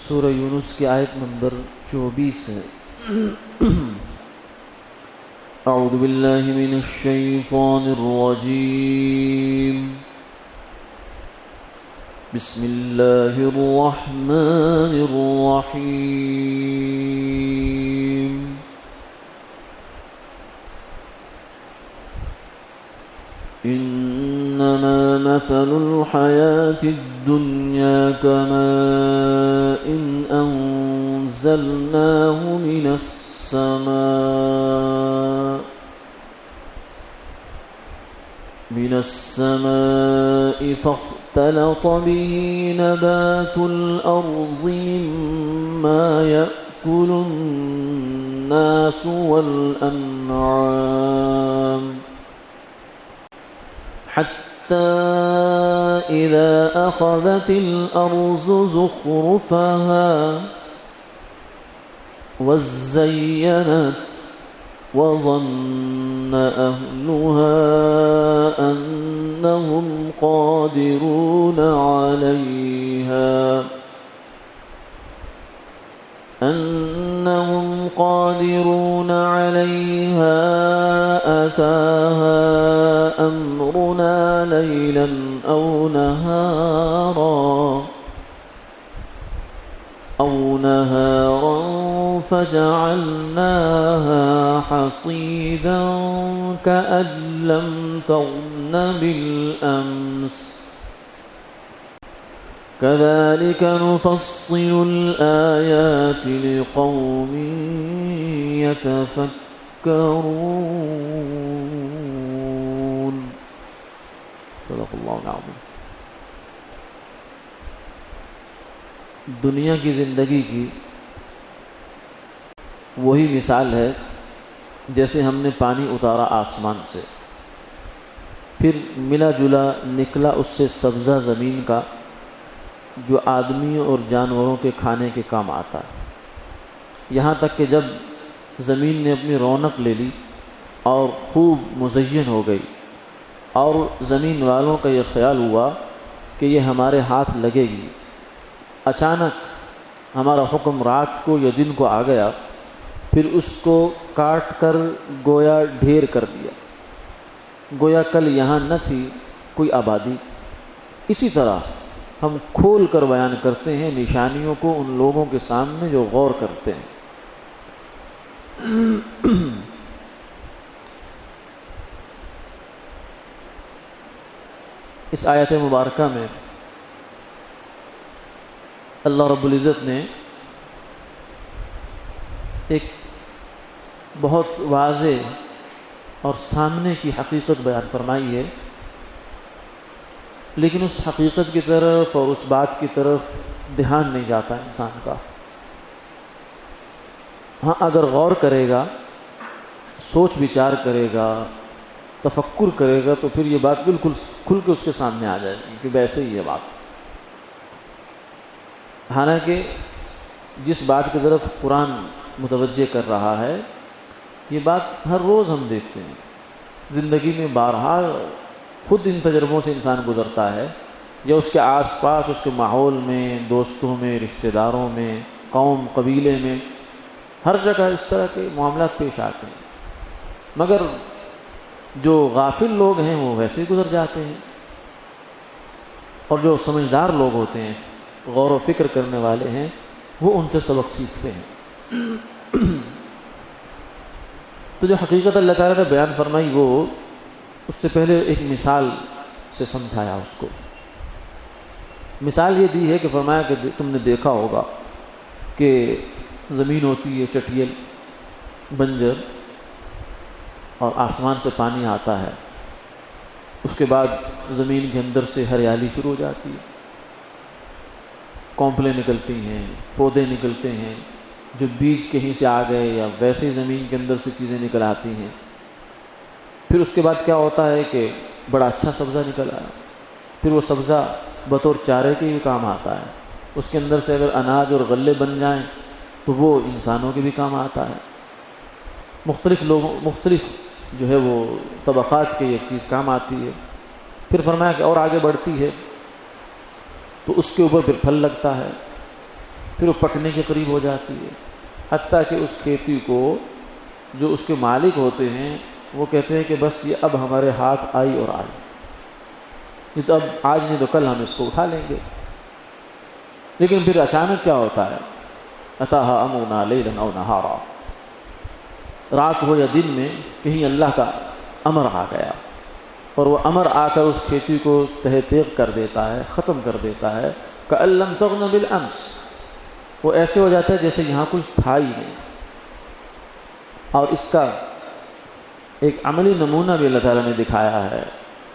سورہ یونس کی آیت نمبر 24 ہے۔ اعوذ باللہ من الشیطان الرجیم، بسم اللہ الرحمن الرحیم۔ انما مثل الحیاة الدنیا كماء انزلناه من السماء فاختلط به نبات الأرض مما يأكل الناس والأنعام حتى إذا أخذت الأرض زخرفها وزينت وظن أهلها أنهم قادرون عليها أتاها أمرنا ليلا أو نهارا فجعلناها حصيدا كأن لم تغن بالأمس كذلك نفصل الآيات لقوم يتفكرون۔ صدق اللہ العظیم۔ دنیا کی زندگی کی وہی مثال ہے جیسے ہم نے پانی اتارا آسمان سے، پھر ملا جلا نکلا اس سے سبزہ زمین کا جو آدمی اور جانوروں کے کھانے کے کام آتا ہے، یہاں تک کہ جب زمین نے اپنی رونق لے لی اور خوب مزین ہو گئی اور زمین والوں کا یہ خیال ہوا کہ یہ ہمارے ہاتھ لگے گی، اچانک ہمارا حکم رات کو یا دن کو آ گیا، پھر اس کو کاٹ کر گویا ڈھیر کر دیا، گویا کل یہاں نہ تھی کوئی آبادی۔ اسی طرح ہم کھول کر بیان کرتے ہیں نشانیوں کو ان لوگوں کے سامنے جو غور کرتے ہیں۔ اس آیت مبارکہ میں اللہ رب العزت نے ایک بہت واضح اور سامنے کی حقیقت بیان فرمائی ہے، لیکن اس حقیقت کی طرف اور اس بات کی طرف دھیان نہیں جاتا انسان کا۔ ہاں، اگر غور کرے گا، سوچ بچار کرے گا، تفکر کرے گا تو پھر یہ بات بالکل کھل کے اس کے سامنے آ جائے گی کہ ویسے ہی یہ بات۔ حالانکہ جس بات کی طرف قرآن متوجہ کر رہا ہے، یہ بات ہر روز ہم دیکھتے ہیں زندگی میں، بارہا خود ان تجربوں سے انسان گزرتا ہے، یا اس کے آس پاس اس کے ماحول میں، دوستوں میں، رشتہ داروں میں، قوم قبیلے میں، ہر جگہ اس طرح کے معاملات پیش آتے ہیں، مگر جو غافل لوگ ہیں وہ ویسے ہی گزر جاتے ہیں، اور جو سمجھدار لوگ ہوتے ہیں، غور و فکر کرنے والے ہیں، وہ ان سے سبق سیکھتے ہیں۔ تو جو حقیقت اللہ تعالیٰ نے بیان فرمائی، وہ اس سے پہلے ایک مثال سے سمجھایا اس کو۔ مثال یہ دی ہے کہ فرمایا کہ تم نے دیکھا ہوگا کہ زمین ہوتی ہے چٹیل، بنجر، اور آسمان سے پانی آتا ہے، اس کے بعد زمین کے اندر سے ہریالی شروع ہو جاتی ہے، کونپلیں نکلتی ہیں، پودے نکلتے ہیں، جو بیج کہیں سے آ گئے یا ویسے ہی زمین کے اندر سے چیزیں نکل آتی ہیں۔ پھر اس کے بعد کیا ہوتا ہے کہ بڑا اچھا سبزہ نکل آیا، پھر وہ سبزہ بطور چارے کے بھی کام آتا ہے، اس کے اندر سے اگر اناج اور غلے بن جائیں تو وہ انسانوں کے بھی کام آتا ہے۔ مختلف جو ہے وہ طبقات کی ایک چیز کام آتی ہے۔ پھر فرمایا کہ اور آگے بڑھتی ہے تو اس کے اوپر پھر پھل لگتا ہے، پھر وہ پکنے کے قریب ہو جاتی ہے، حتیٰ کہ اس کھیتی کو جو اس کے مالک ہوتے ہیں وہ کہتے ہیں کہ بس یہ اب ہمارے ہاتھ آئی اور آئی، یہ تو اب آج نہیں تو کل ہم اس کو اٹھا لیں گے۔ لیکن پھر اچانک کیا ہوتا ہے، اتاہا امرنا لیلا او نہارا، رات ہو یا دن میں کہیں اللہ کا امر آ گیا، اور وہ امر آ کر اس کھیتی کو تہہ تیغ کر دیتا ہے، ختم کر دیتا ہے۔ کأن لم تغن بالامس، وہ ایسے ہو جاتا ہے جیسے یہاں کچھ تھا ہی نہیں۔ اور اس کا ایک عملی نمونہ بھی اللہ تعالیٰ نے دکھایا ہے،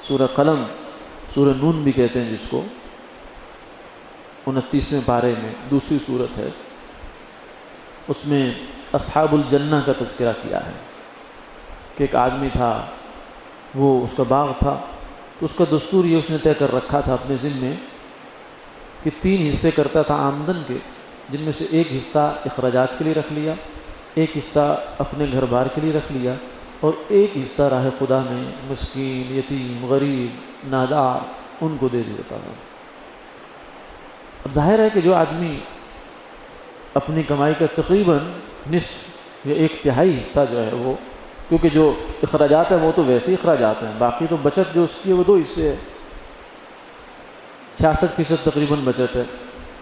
سورہ قلم، سورہ نون بھی کہتے ہیں جس کو، 29ویں پارے میں دوسری سورت ہے، اس میں اصحاب الجنہ کا تذکرہ کیا ہے کہ ایک آدمی تھا، وہ اس کا باغ تھا، تو اس کا دستور یہ اس نے طے کر رکھا تھا اپنے ذمہ میں کہ 3 حصے کرتا تھا آمدن کے، جن میں سے ایک حصہ اخراجات کے لیے رکھ لیا، ایک حصہ اپنے گھر بار کے لیے رکھ لیا، اور ایک حصہ راہ خدا میں مسکین، یتیم، غریب، نادار ان کو دے دیتا تھا۔ اب ظاہر ہے کہ جو آدمی اپنی کمائی کا تقریباً نصف یا 1/3 حصہ جو ہے وہ، کیونکہ جو اخراجات ہیں وہ تو ویسے ہی اخراجات ہیں، باقی تو بچت جو اس کی ہے وہ 2 حصے ہے، 66% تقریباً بچت ہے۔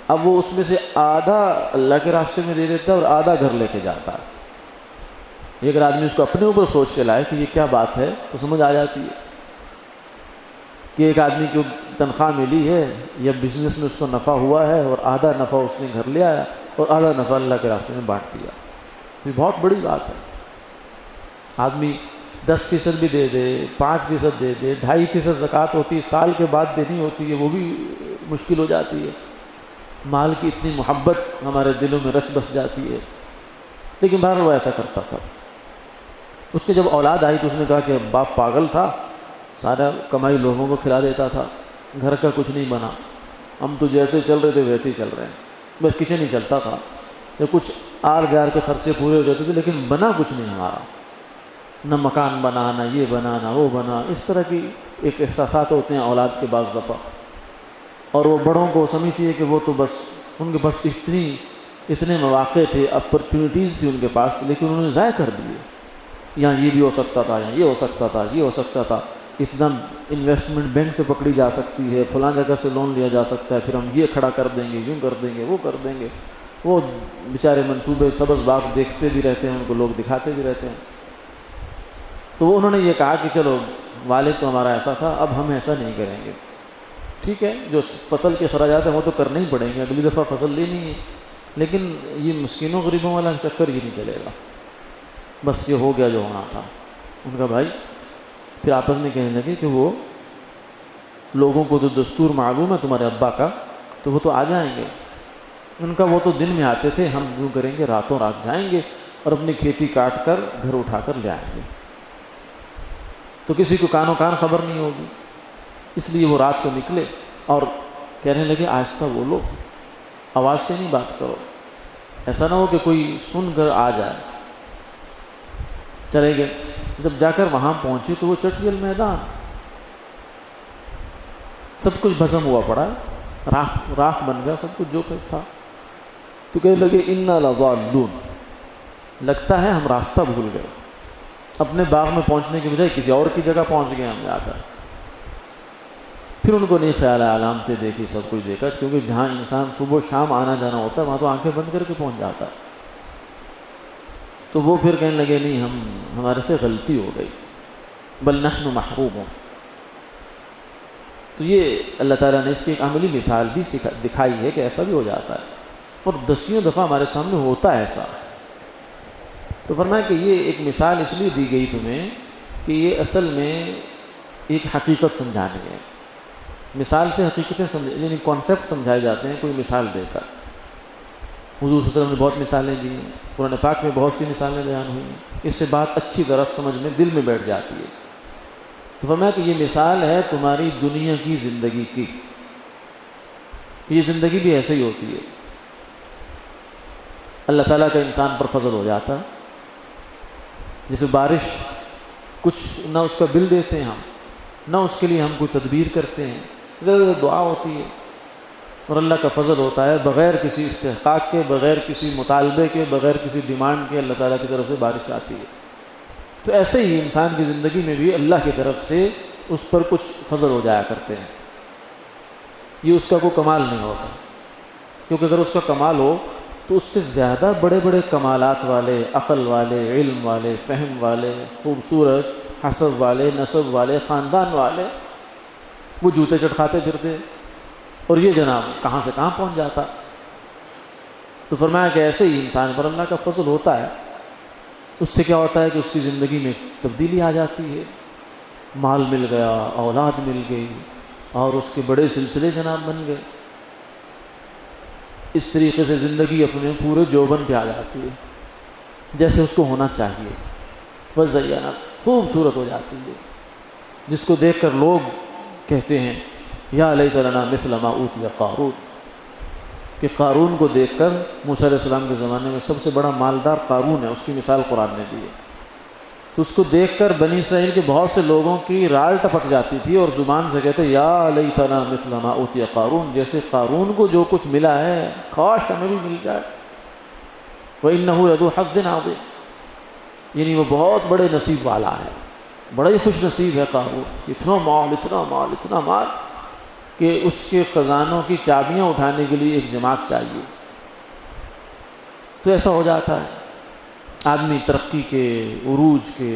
اب وہ اس میں سے آدھا اللہ کے راستے میں دے دیتا ہے اور آدھا گھر لے کے جاتا ہے۔ یہ اگر آدمی اس کو اپنے اوپر سوچ کے لائے کہ یہ کیا بات ہے تو سمجھ آ جاتی ہے کہ ایک آدمی کو تنخواہ ملی ہے یا بزنس میں اس کو نفع ہوا ہے، اور آدھا نفع اس نے گھر لے آیا اور آدھا نفع اللہ کے راستے میں بانٹ دیا۔ یہ بہت بڑی بات ہے۔ آدمی 10% بھی دے دے، 5% دے دے، 2.5% زکوٰۃ ہوتی ہے، سال کے بعد دینی ہوتی ہے، وہ بھی مشکل ہو جاتی ہے۔ مال کی اتنی محبت ہمارے دلوں میں رچ بس جاتی ہے، لیکن بہرحال وہ ایسا کرتا تھا۔ اس کے جب اولاد آئی تو اس نے کہا کہ باپ پاگل تھا، سارا کمائی لوگوں کو کھلا دیتا تھا، گھر کا کچھ نہیں بنا، ہم تو جیسے چل رہے تھے ویسے ہی چل رہے ہیں، بس کچن ہی چلتا تھا، یا کچھ آر جار کے خرچے پورے ہو جاتے تھے، لیکن بنا کچھ نہیں ہمارا، نہ مکان بنا، نہ یہ بنا، نہ وہ بنا۔ اس طرح کی ایک احساسات ہوتے ہیں اولاد کے بعض دفعہ، اور وہ بڑوں کو سمجھتی ہے کہ وہ تو بس ان کے پاس اتنے مواقع تھے، اپرچونیٹیز تھی ان کے پاس، لیکن انہوں نے ضائع کر دیے۔ یہاں یہ بھی ہو سکتا تھا، یہاں یہ ہو سکتا تھا، یہ ہو سکتا تھا، اتنا انویسٹمنٹ بینک سے پکڑی جا سکتی ہے، فلاں جگہ سے لون لیا جا سکتا ہے، پھر ہم یہ کھڑا کر دیں گے، یوں کر دیں گے، وہ کر دیں گے۔ وہ بیچارے منصوبے سبز باغ دیکھتے بھی رہتے ہیں، ان کو لوگ دکھاتے بھی رہتے ہیں۔ تو انہوں نے یہ کہا کہ چلو والد تو ہمارا ایسا تھا، اب ہم ایسا نہیں کریں گے، ٹھیک ہے، جو فصل کے اخراجات ہیں وہ تو کرنے ہی پڑیں گے، اگلی دفعہ فصل لینی ہے، لیکن یہ مسکینوں غریبوں والا چکر یہ نہیں چلے گا، بس یہ ہو گیا جو ہونا تھا۔ ان کا بھائی پھر آپس میں کہنے لگے کہ وہ لوگوں کو تو دستور معلوم ہے تمہارے ابا کا، تو وہ تو آ جائیں گے۔ ان کا وہ تو دن میں آتے تھے، ہم یوں کریں گے راتوں رات جائیں گے اور اپنی کھیتی کاٹ کر گھر اٹھا کر لے آئیں گے، تو کسی کو کانوں کان خبر نہیں ہوگی۔ اس لیے وہ رات کو نکلے اور کہنے لگے آہستہ بولو، آواز سے نہیں بات کرو، ایسا نہ ہو کہ کوئی سن کر آ جائے۔ چلے گئے، جب جا کر وہاں پہنچے تو وہ چٹیل میدان، سب کچھ بھسم ہوا پڑا، راکھ بن گیا سب کچھ جو کچھ تھا۔ تو کہنے لگے انا لضالون، لگتا ہے ہم راستہ بھول گئے، اپنے باغ میں پہنچنے کی بجائے کسی اور کی جگہ پہنچ گئے ہم جا کر۔ پھر ان کو نہیں خیال ہے، علامتیں دیکھی، سب کچھ دیکھا، کیونکہ جہاں انسان صبح شام آنا جانا ہوتا ہے وہاں تو آنکھیں بند کر کے پہنچ جاتا ہے۔ تو وہ پھر کہنے لگے نہیں، ہمارے سے غلطی ہو گئی، بل نحن محرومون۔ تو یہ اللہ تعالیٰ نے اس کی ایک عملی مثال بھی دکھائی ہے کہ ایسا بھی ہو جاتا ہے، اور 10 دفعہ ہمارے سامنے ہوتا ہے ایسا۔ تو فرمایا کہ یہ ایک مثال اس لیے دی گئی تمہیں کہ یہ اصل میں ایک حقیقت سمجھانے ہے۔ مثال سے حقیقتیں یعنی کانسیپٹ سمجھائے جاتے ہیں کوئی مثال دے کر۔ حضور صلی اللہ علیہ وسلم نے بہت مثالیں دی ہیں، قرآن پاک میں بہت سی مثالیں بیان ہوئی ہیں، اس سے بات اچھی طرح سمجھ میں دل میں بیٹھ جاتی ہے۔ تو فرمایا کہ یہ مثال ہے تمہاری دنیا کی زندگی کی، یہ زندگی بھی ایسے ہی ہوتی ہے۔ اللہ تعالیٰ کا انسان پر فضل ہو جاتا ہے، جیسے بارش، کچھ نہ اس کا بل دیتے ہیں ہم، نہ اس کے لیے ہم کوئی تدبیر کرتے ہیں، زیادہ دعا ہوتی ہے، اور اللہ کا فضل ہوتا ہے بغیر کسی استحقاق کے، بغیر کسی مطالبے کے، بغیر کسی ڈیمانڈ کے اللہ تعالیٰ کی طرف سے بارش آتی ہے۔ تو ایسے ہی انسان کی زندگی میں بھی اللہ کی طرف سے اس پر کچھ فضل ہو جایا کرتے ہیں۔ یہ اس کا کوئی کمال نہیں ہوتا، کیونکہ اگر اس کا کمال ہو تو اس سے زیادہ بڑے بڑے کمالات والے، عقل والے، علم والے، فہم والے، خوبصورت حسب والے، نسب والے، خاندان والے وہ جوتے چٹکاتے پھرتے، اور یہ جناب کہاں سے کہاں پہنچ جاتا۔ تو فرمایا کہ ایسے ہی انسان پر اللہ کا فضل ہوتا ہے، اس سے کیا ہوتا ہے کہ اس کی زندگی میں تبدیلی آ جاتی ہے، مال مل گیا، اولاد مل گئی، اور اس کے بڑے سلسلے جناب بن گئے۔ اس طریقے سے زندگی اپنے پورے جوبن پہ آ جاتی ہے جیسے اس کو ہونا چاہیے، وزینت خوبصورت ہو جاتی ہے، جس کو دیکھ کر لوگ کہتے ہیں یا لیت لنا مثل ما اوتی قارون، کہ قارون کو دیکھ کر موسیٰ علیہ السلام کے زمانے میں سب سے بڑا مالدار قارون ہے، اس کی مثال قرآن نے دی ہے، تو اس کو دیکھ کر بنی اسرائیل کے بہت سے لوگوں کی رال ٹپک جاتی تھی اور زبان سے کہتے یا لیتنا مثل ما اوتی قارون، جیسے قارون کو جو کچھ ملا ہے کاش ہمیں بھی مل جائے، وَإِنَّهُ لَذُو حَظٍّ عَظِيمٍ، یعنی وہ بہت بڑے نصیب والا ہے، بڑا ہی خوش نصیب ہے قارون، اتنا مال اتنا مال اتنا مال کہ اس کے خزانوں کی چابیاں اٹھانے کے لیے ایک جماعت چاہیے۔ تو ایسا ہو جاتا ہے، آدمی ترقی کے عروج کے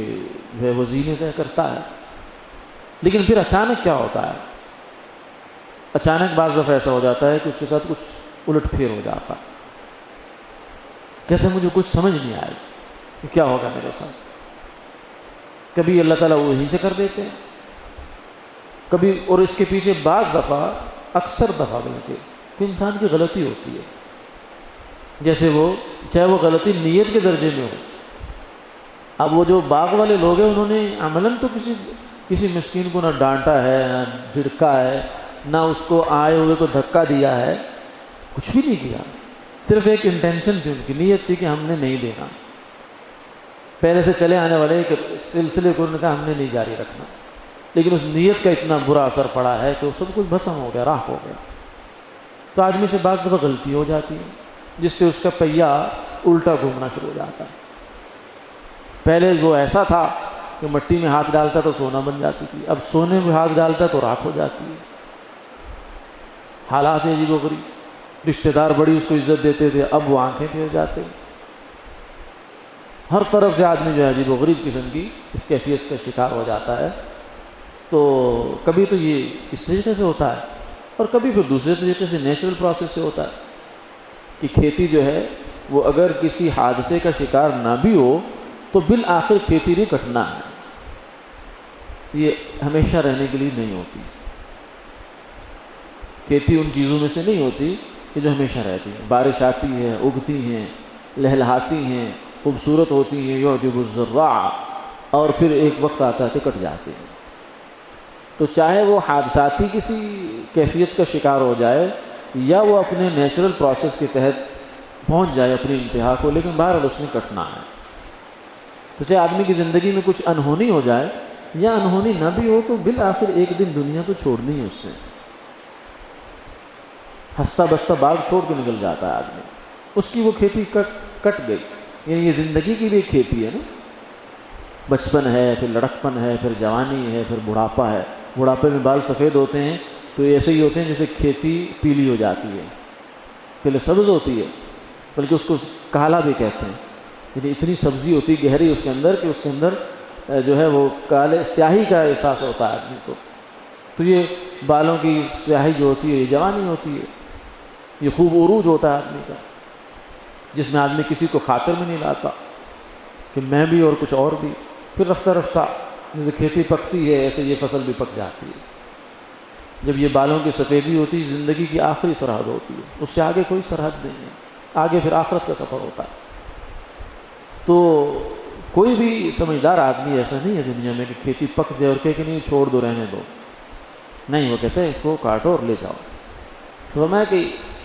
جو ہے وزینے طے کرتا ہے، لیکن پھر اچانک کیا ہوتا ہے، اچانک بعض دفعہ ایسا ہو جاتا ہے کہ اس کے ساتھ کچھ الٹ پھیر ہو جاتا، کہتے ہیں مجھے کچھ سمجھ نہیں آئے کہ کیا ہوگا میرے ساتھ، کبھی اللہ تعالیٰ وہیں سے کر دیتے ہیں، کبھی، اور اس کے پیچھے بعض دفعہ، اکثر دفعہ بلکہ کہ انسان کی غلطی ہوتی ہے، جیسے وہ چاہے وہ غلطی نیت کے درجے میں ہو۔ اب وہ جو باغ والے لوگ ہیں انہوں نے عملاً تو کسی مسکین کو نہ ڈانٹا ہے، نہ جھڑکا ہے، نہ اس کو آئے ہوئے کو دھکا دیا ہے، کچھ بھی نہیں کیا، صرف ایک انٹینشن تھی، ان کی نیت تھی کہ ہم نے نہیں دینا، پہلے سے چلے آنے والے ایک سلسلے کو انہوں نے کہا ہم نے نہیں جاری رکھنا، لیکن اس نیت کا اتنا برا اثر پڑا ہے کہ سب کچھ بھسم ہو گیا، راکھ ہو گیا۔ تو آدمی سے بعض دفعہ غلطی ہو جاتی ہے جس سے اس کا پہیہ الٹا گھومنا شروع ہو جاتا ہے، پہلے وہ ایسا تھا کہ مٹی میں ہاتھ ڈالتا تو سونا بن جاتی تھی، اب سونے میں ہاتھ ڈالتا تو راکھ ہو جاتی ہے۔ حالات عجیب و غریب، رشتہ دار بڑی اس کو عزت دیتے تھے، اب وہ آنکھیں پھیر جاتے ہیں، ہر طرف سے آدمی جو ہے عجیب و غریب قسم کی اس کیفیت کا شکار ہو جاتا ہے۔ تو کبھی تو یہ اس طریقے سے ہوتا ہے، اور کبھی پھر دوسرے طریقے سے نیچرل پروسیس سے ہوتا ہے کہ کھیتی جو ہے وہ اگر کسی حادثے کا شکار نہ بھی ہو تو بالآخر کھیتی نہیں کٹنا ہے، یہ ہمیشہ رہنے کے لیے نہیں ہوتی، کھیتی ان چیزوں میں سے نہیں ہوتی کہ جو ہمیشہ رہتی ہیں، بارش آتی ہے، اگتی ہیں، لہلہاتی ہیں، خوبصورت ہوتی ہیں، یعجب الزراع، اور پھر ایک وقت آتا ہے کہ کٹ جاتے ہیں۔ تو چاہے وہ حادثاتی کسی کیفیت کا شکار ہو جائے یا وہ اپنے نیچرل پروسیس کے تحت پہنچ جائے اپنی انتہا کو، لیکن بہرحال اس نے کٹنا ہے۔ تو چاہے آدمی کی زندگی میں کچھ انہونی ہو جائے یا انہونی نہ بھی ہو تو بالآخر ایک دن دنیا تو چھوڑنی ہے اس نے، ہنستا بستا باغ چھوڑ کے نکل جاتا ہے آدمی، اس کی وہ کھیتی کٹ گئی، یعنی یہ زندگی کی بھی ایک کھیتی ہے نا، بچپن ہے، پھر لڑکپن ہے، پھر جوانی ہے، پھر بڑھاپا ہے، بڑھاپے میں بال سفید ہوتے ہیں تو ایسے ہی ہوتے ہیں جیسے کھیتی پیلی ہو جاتی ہے، پہلے سبز ہوتی ہے، بلکہ اس کو کالا بھی کہتے ہیں، یعنی اتنی سبزی ہوتی ہے گہری اس کے اندر کہ اس کے اندر جو ہے وہ کالے سیاہی کا احساس ہوتا ہے آدمی کو۔ تو یہ بالوں کی سیاہی جو ہوتی ہے یہ جوانی ہوتی ہے، یہ خوب عروج ہوتا ہے آدمی کا، جس میں آدمی کسی کو خاطر میں نہیں لاتا کہ میں بھی اور کچھ اور بھی، پھر رفتہ رفتہ جیسے کھیتی پکتی ہے ایسے یہ فصل بھی پک جاتی ہے۔ جب یہ بالوں کی سفیدی ہوتی ہے زندگی کی آخری سرحد ہوتی ہے، اس سے آگے کوئی سرحد نہیں ہے، آگے پھر آخرت کا سفر ہوتا ہے۔ تو کوئی بھی سمجھدار آدمی ایسا نہیں ہے دنیا میں کہ کھیتی پک جائے اور کہے کہ نہیں چھوڑ دو رہنے دو، نہیں، وہ کہتے ہیں اس کو کاٹو اور لے جاؤ۔ تو میں کہ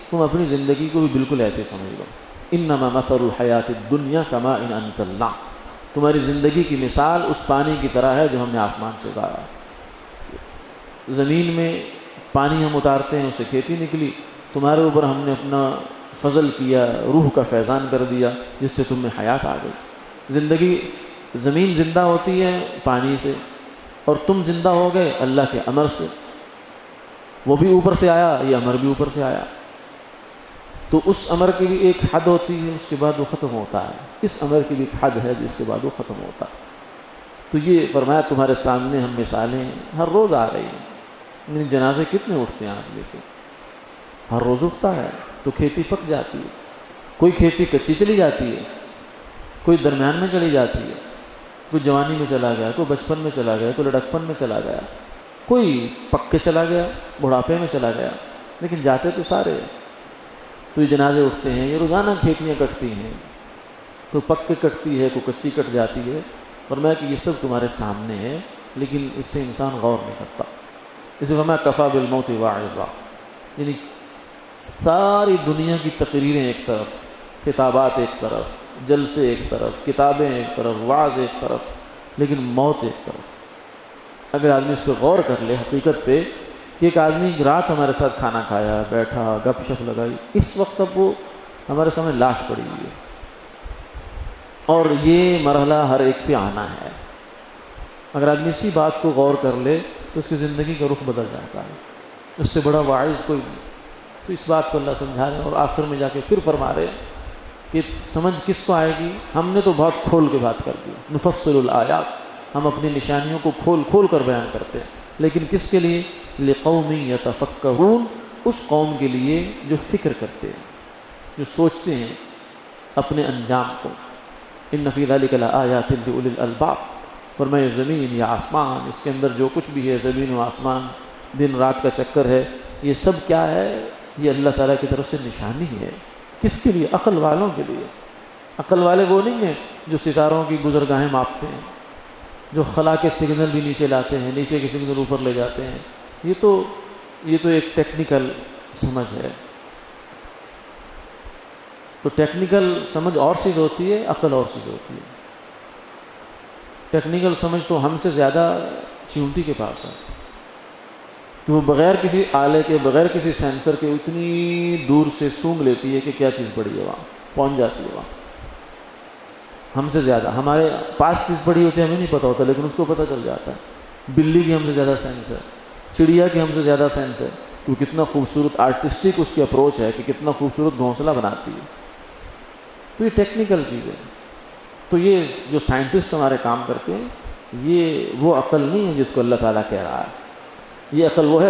تم اپنی زندگی کو بھی بالکل ایسے سمجھ لو، انما مثل الحیات الدنیا کماء انزلناہ، تمہاری زندگی کی مثال اس پانی کی طرح ہے جو ہم نے آسمان سے اتارا۔ زمین میں پانی ہم اتارتے ہیں، اس سے کھیتی نکلی، تمہارے اوپر ہم نے اپنا فضل کیا، روح کا فیضان کر دیا جس سے تم میں حیات آ گئی. زندگی، زمین زندہ ہوتی ہے پانی سے، اور تم زندہ ہو گئے اللہ کے امر سے. وہ بھی اوپر سے آیا، یہ امر بھی اوپر سے آیا. تو اس امر کی بھی ایک حد ہوتی ہے، اس کے بعد وہ ختم ہوتا ہے. اس امر کی بھی ایک حد ہے جس کے بعد وہ ختم ہوتا ہے. تو یہ فرمایا تمہارے سامنے ہم مثالیں ہر روز آ رہی ہیں. جنازے کتنے اٹھتے ہیں آج دیکھیں، ہر روز اٹھتا ہے. تو کھیتی پک جاتی ہے، کوئی کھیتی کچی چلی جاتی ہے، کوئی درمیان میں چلی جاتی ہے، کوئی جوانی میں چلا گیا، کوئی بچپن میں چلا گیا، کوئی لڑکپن میں چلا گیا، کوئی پک کے چلا گیا، بڑھاپے میں چلا گیا، لیکن جاتے تو سارے. تو یہ جنازے اٹھتے ہیں. یہ روزانہ کھیتیاں کٹتی ہیں، کوئی پک کے کٹتی ہے، کوئی کچی کٹ جاتی ہے. فرمایا کہ یہ سب تمہارے سامنے ہے، لیکن اس سے انسان غور نہیں کرتا. اسے فرمایا کفا بالموت واعظا، یعنی ساری دنیا کی تقریریں ایک طرف، خطابات ایک طرف، جلسے ایک طرف، کتابیں ایک طرف، وعظ ایک طرف، لیکن موت ایک طرف. اگر آدمی اس پہ غور کر لے حقیقت پہ کہ ایک آدمی رات ہمارے ساتھ کھانا کھایا، بیٹھا، گپ شپ لگائی، اس وقت اب وہ ہمارے سامنے لاش پڑی ہوئی ہے. اور یہ مرحلہ ہر ایک پہ آنا ہے. اگر آدمی اسی بات کو غور کر لے تو اس کی زندگی کا رخ بدل جاتا ہے. اس سے بڑا واعظ کوئی نہیں. تو اس بات کو اللہ سمجھا رہے ہیں، اور آخر میں جا کے پھر فرما رہے ہیں کہ سمجھ کس کو آئے گی. ہم نے تو بہت کھول کے بات کر دی، نفصل الآیات، ہم اپنی نشانیوں کو کھول کھول کر بیان کرتے ہیں. لیکن کس کے لیے؟ لقوم یتفکرون، اس قوم کے لیے جو فکر کرتے ہیں، جو سوچتے ہیں اپنے انجام کو. ان فی ذلک لآیات لأولی الالباب. فرمائے زمین یا آسمان، اس کے اندر جو کچھ بھی ہے، زمین و آسمان، دن رات کا چکر ہے، یہ سب کیا ہے؟ یہ اللہ تعالیٰ کی طرف سے نشانی ہے. کس کے لیے؟ عقل والوں کے لیے. عقل والے وہ نہیں ہیں جو ستاروں کی گزرگاہیں ماپتے ہیں، جو خلا کے سگنل بھی نیچے لاتے ہیں، نیچے کے سگنل اوپر لے جاتے ہیں. یہ تو ایک ٹیکنیکل سمجھ ہے. تو ٹیکنیکل سمجھ اور چیز ہوتی ہے، عقل اور چیز ہوتی ہے. ٹیکنیکل سمجھ تو ہم سے زیادہ چیونٹی کے پاس ہے کہ وہ بغیر کسی آلے کے، بغیر کسی سینسر کے اتنی دور سے سونگھ لیتی ہے کہ کیا چیز پڑی ہے، وہاں پہنچ جاتی ہے. وہاں ہم سے زیادہ، ہمارے پاس چیز پڑی ہوتی ہے ہمیں نہیں پتا ہوتا، لیکن اس کو پتہ چل جاتا ہے. بلی کی ہم سے زیادہ سینس ہے، چڑیا کی ہم سے زیادہ سینس ہے. تو کتنا خوبصورت آرٹسٹک اس کی اپروچ ہے کہ کتنا خوبصورت گھونسلہ بناتی ہے. تو یہ ٹیکنیکل چیز ہے. تو یہ جو سائنٹسٹ ہمارے کام کرتے ہیں، یہ وہ عقل نہیں ہے جس کو اللہ تعالیٰ کہہ رہا ہے. یہ عقل وہ ہے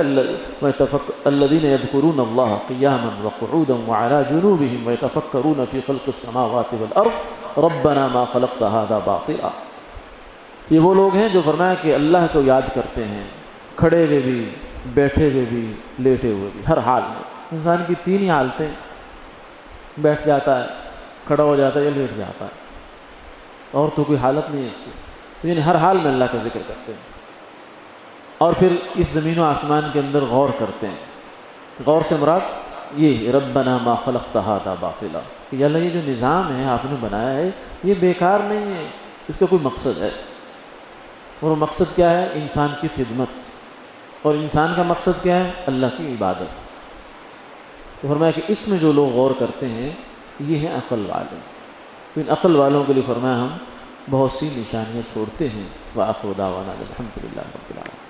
الذین یذکرون اللہ قیاما وقعودا وعلی جنوبہم ویتفکرون فی خلق السماوات والارض ربنا ما خلقت ھذا باطلا. یہ وہ لوگ ہیں جو فرمایا کہ اللہ کو یاد کرتے ہیں، کھڑے ہوئے بھی، بیٹھے ہوئے بھی، لیٹے ہوئے بھی، ہر حال میں. انسان کی تین ہی حالتیں، بیٹھ جاتا ہے، کھڑا ہو جاتا ہے یا لیٹ جاتا ہے، اور تو کوئی حالت نہیں ہے اس کی. تو یعنی ہر حال میں اللہ کا ذکر کرتے ہیں، اور پھر اس زمین و آسمان کے اندر غور کرتے ہیں. غور سے مراد یہ ربنا ما خلقت ھذا باطلا، کہ اللہ یہ جو نظام ہے آپ نے بنایا ہے یہ بیکار نہیں ہے، اس کا کوئی مقصد ہے. اور وہ مقصد کیا ہے؟ انسان کی خدمت. اور انسان کا مقصد کیا ہے؟ اللہ کی عبادت. تو فرمایا کہ اس میں جو لوگ غور کرتے ہیں یہ ہیں عقل والے. تو ان عقل والوں کے لیے فرمایا ہم بہت سی نشانیاں چھوڑتے ہیں. وآخر دعوانا الحمد للہ رب العالمین.